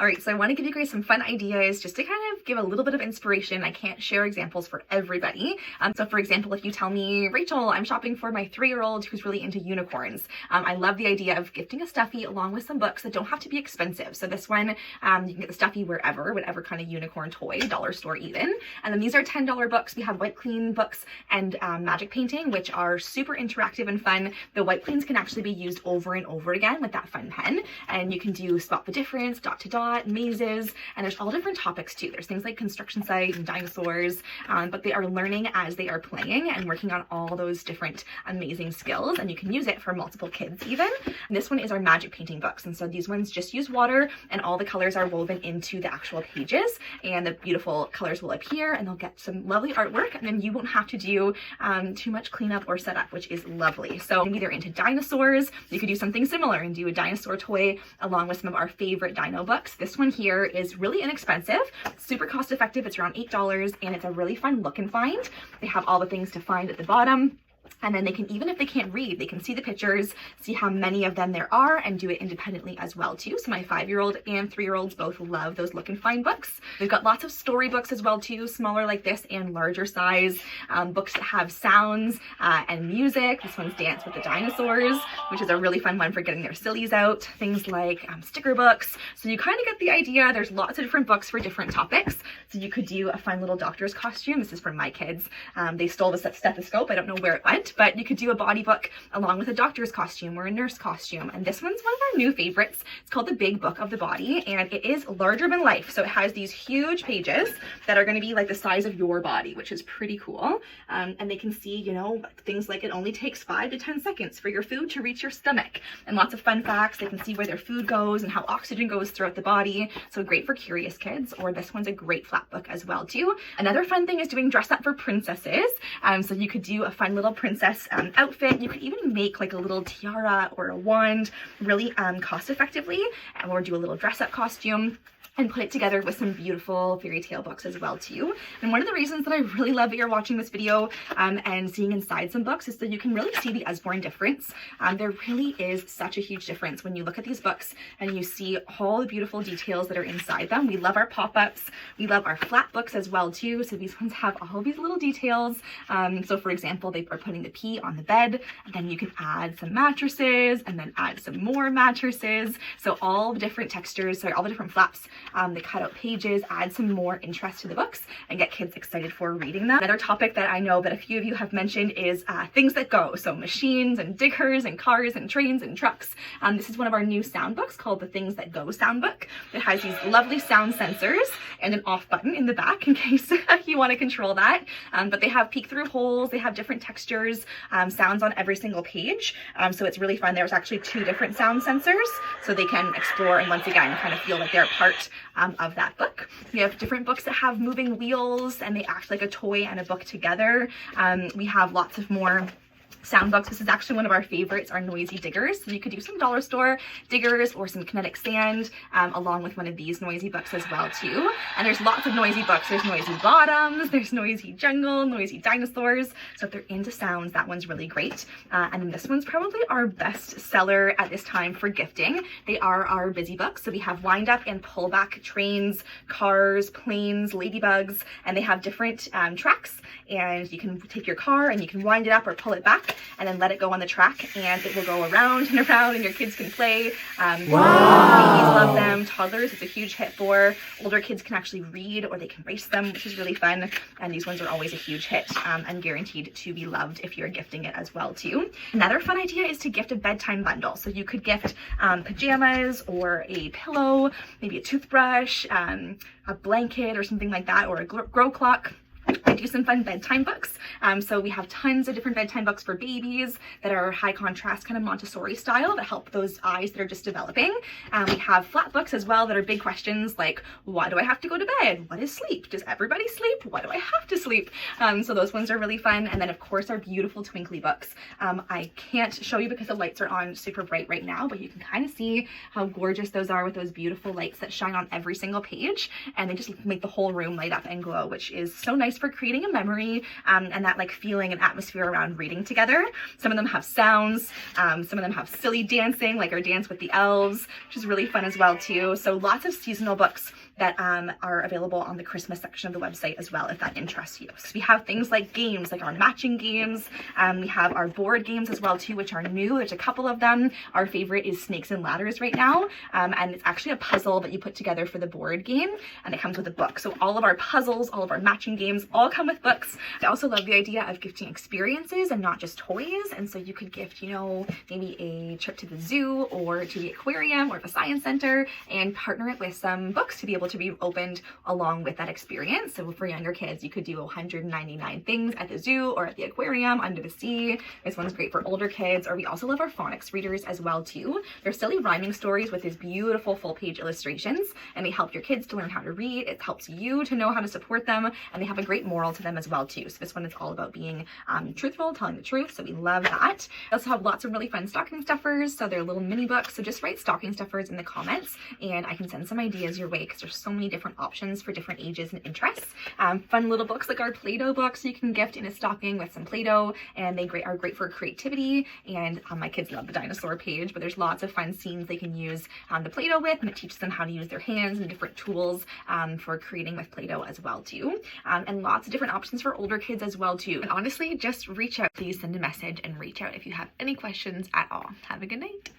All right, so I want to give you guys some fun ideas just to kind of give a little bit of inspiration. I can't share examples for everybody. So for example, if you tell me, Rachel, I'm shopping for my 3-year-old who's really into unicorns. I love the idea of gifting a stuffy along with some books that don't have to be expensive. So this one, you can get the stuffy wherever, whatever kind of unicorn toy, dollar store even. And then these are $10 books. We have Wipe Clean books and magic painting, which are super interactive and fun. The Wipe Cleans can actually be used over and over again with that fun pen. And you can do spot the difference, dot to dot, mazes, and there's all different topics too. There's things like construction site and dinosaurs, but they are learning as they are playing and working on all those different amazing skills, and you can use it for multiple kids even. And this one is our magic painting books, and so these ones just use water and all the colors are woven into the actual pages, and the beautiful colors will appear and they'll get some lovely artwork, and then you won't have to do too much cleanup or setup, which is lovely. So maybe they're into dinosaurs, you could do something similar and do a dinosaur toy along with some of our favorite dino books. This one here is really inexpensive, super cost effective. It's around $8 and it's a really fun look and find. They have all the things to find at the bottom. And then they can, even if they can't read, they can see the pictures, see how many of them there are, and do it independently as well too. So my 5-year-old and 3-year-olds both love those look and find books. We've got lots of storybooks as well too, smaller like this and larger size, books that have sounds and music. This one's Dance with the Dinosaurs, which is a really fun one for getting their sillies out. Things like sticker books. So you kind of get the idea. There's lots of different books for different topics. So you could do a fun little doctor's costume. This is from my kids. They stole the stethoscope. I don't know where it went, but you could do a body book along with a doctor's costume or a nurse costume. And this one's one of our new favorites. It's called The Big Book of the Body, and it is larger than life. So it has these huge pages that are going to be like the size of your body, which is pretty cool. And they can see, you know, things like it only takes 5 to 10 seconds for your food to reach your stomach, and lots of fun facts. They can see where their food goes and how oxygen goes throughout the body. So great for curious kids. Or this one's a great flat book as well too. Another fun thing is doing dress up for princesses. So you could do a fun little princess outfit. You could even make like a little tiara or a wand really cost effectively, or do a little dress up costume and put it together with some beautiful fairy tale books as well too. And one of the reasons that I really love that you're watching this video and seeing inside some books is that you can really see the Usborne difference. There really is such a huge difference when you look at these books and you see all the beautiful details that are inside them. We love our pop-ups. We love our flat books as well too. So these ones have all these little details. So for example, they are putting the P on the bed, and then you can add some mattresses and then add some more mattresses. So all the different textures, sorry, all the different flaps. They cut out pages, add some more interest to the books, and get kids excited for reading them. Another topic that I know that a few of you have mentioned is things that go. So machines and diggers and cars and trains and trucks. This is one of our new sound books called the Things That Go sound book. It has these lovely sound sensors and an off button in the back in case you want to control that. But they have peek through holes, they have different textures, sounds on every single page. So it's really fun. There's actually 2 different sound sensors, so they can explore and once again kind of feel like they're part of that book. We have different books that have moving wheels and they act like a toy and a book together. We have lots of more sound books. This is actually one of our favorites, our noisy diggers. So you could do some dollar store diggers or some kinetic sand along with one of these noisy books as well too. And there's lots of noisy books. There's Noisy Bottoms, there's Noisy Jungle, Noisy Dinosaurs. So if they're into sounds, that one's really great. And then this one's probably our best seller at this time for gifting. They are our busy books. So we have wind up and pull back trains, cars, planes, ladybugs, and they have different tracks, and you can take your car and you can wind it up or pull it back and then let it go on the track, and it will go around and around and your kids can play. Wow. Babies love them, toddlers it's a huge hit for. Older kids can actually read or they can race them, which is really fun, and these ones are always a huge hit and guaranteed to be loved if you're gifting it as well too. Another fun idea is to gift a bedtime bundle. So you could gift pajamas or a pillow, maybe a toothbrush, a blanket or something like that, or a grow clock. I do some fun bedtime books. So we have tons of different bedtime books for babies that are high contrast, kind of Montessori style, that help those eyes that are just developing. We have flat books as well that are big questions like, why do I have to go to bed? What is sleep? Does everybody sleep? Why do I have to sleep? So those ones are really fun. And then of course our beautiful twinkly books. I can't show you because the lights are on super bright right now, but you can kind of see how gorgeous those are with those beautiful lights that shine on every single page. And they just make the whole room light up and glow, which is so nice for creating a memory and that like feeling and atmosphere around reading together. Some of them have sounds, some of them have silly dancing, like our Dance with the Elves, which is really fun as well too. So lots of seasonal books that are available on the Christmas section of the website as well, if that interests you. So we have things like games, like our matching games. We have our board games as well too, which are new. There's a couple of them. Our favorite is Snakes and Ladders right now. And it's actually a puzzle that you put together for the board game, and it comes with a book. So all of our puzzles, all of our matching games, all come with books. I also love the idea of gifting experiences and not just toys. And so you could gift, you know, maybe a trip to the zoo or to the aquarium or the science center, and partner it with some books to be able to be opened along with that experience. So for younger kids, you could do 199 things at the zoo or at the aquarium under the sea. This one's great for older kids. Or we also love our phonics readers as well too. They're silly rhyming stories with these beautiful full page illustrations, and they help your kids to learn how to read. It helps you to know how to support them, and they have a great moral to them as well too. So this one is all about being truthful, telling the truth. So we love that. We also have lots of really fun stocking stuffers. So they're little mini books. So just write stocking stuffers in the comments and I can send some ideas your way, because there's so many different options for different ages and interests. Fun little books like our Play-Doh books you can gift in a stocking with some Play-Doh, and they are great for creativity. And my kids love the dinosaur page, but there's lots of fun scenes they can use the Play-Doh with, and it teaches them how to use their hands and different tools for creating with Play-Doh as well too. And lots of different options for older kids as well too. And honestly, just reach out. Please send a message and reach out if you have any questions at all. Have a good night.